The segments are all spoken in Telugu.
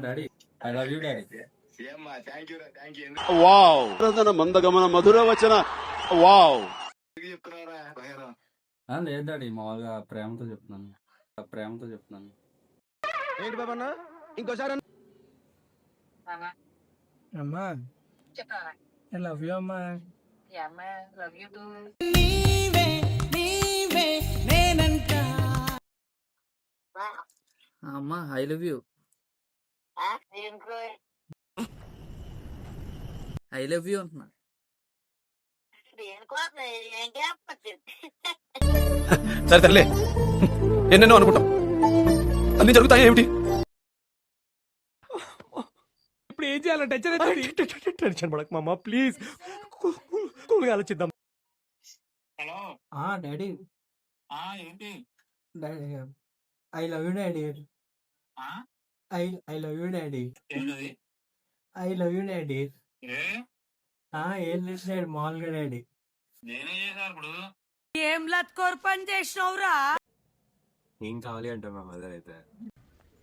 Daddy I love you daddy. Wow మందగమన మధుర వచన వావ్. లేదు డాడీ, మామూలుగా ప్రేమతో చెప్తున్నాను. ఏంటి బాబా ఇంకోసారి అమ్మా ఐ లవ్ యూ అమ్మా. అమ్మా I love you. I love you అంటున్నా. సరే తరలే, ఎన్నెన్నో అనుకుంటాం, అన్ని జరుగుతాయి ఏమిటి? ఇప్పుడు ఏం చేయాలంటే టెన్షన్ పడక మామ, ప్లీజ్ కూల్గా ఆలోచిద్దాం. హలో డాడీ ఏంటి daddy I love you daddy. I love you daddy. ఏంటది? I love you daddy. ఏ ఏం లేదు డాడీ, మామూలుగా డాడీ. నేనే చేశాను ఇప్పుడు. ఏం లత్కోర్ పని చేసినవురా? ఏం కావాలి అంట మా మదర్ అయితే.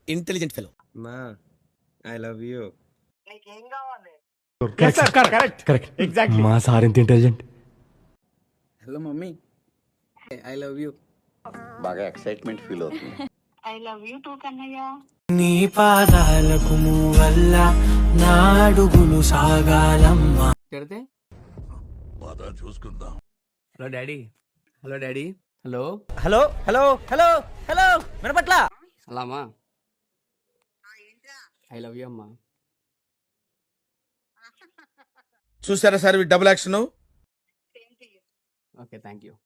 Intelligent fellow. మా ఐ లవ్ యూ. నీకేం కావాలి? మా సార్ ఎంత intelligent. Hello mummy, I love you. బాగా ఎక్సైట్మెంట్ ఫీల్ అవుతుంది. ఐ లవ్ యూ టూ కన్నయ్య. నీ పాదాలకు వల్ల నా అడుగులు సాగాలమ్మా. కడితే చూసుకుందాం. Hello daddy. Hello daddy. Hello hello hello hello hello వినపట్ల. అలా అమ్మా, ఐ లవ్ యూ అమ్మా. చూసారా sir double action. Okay thank you.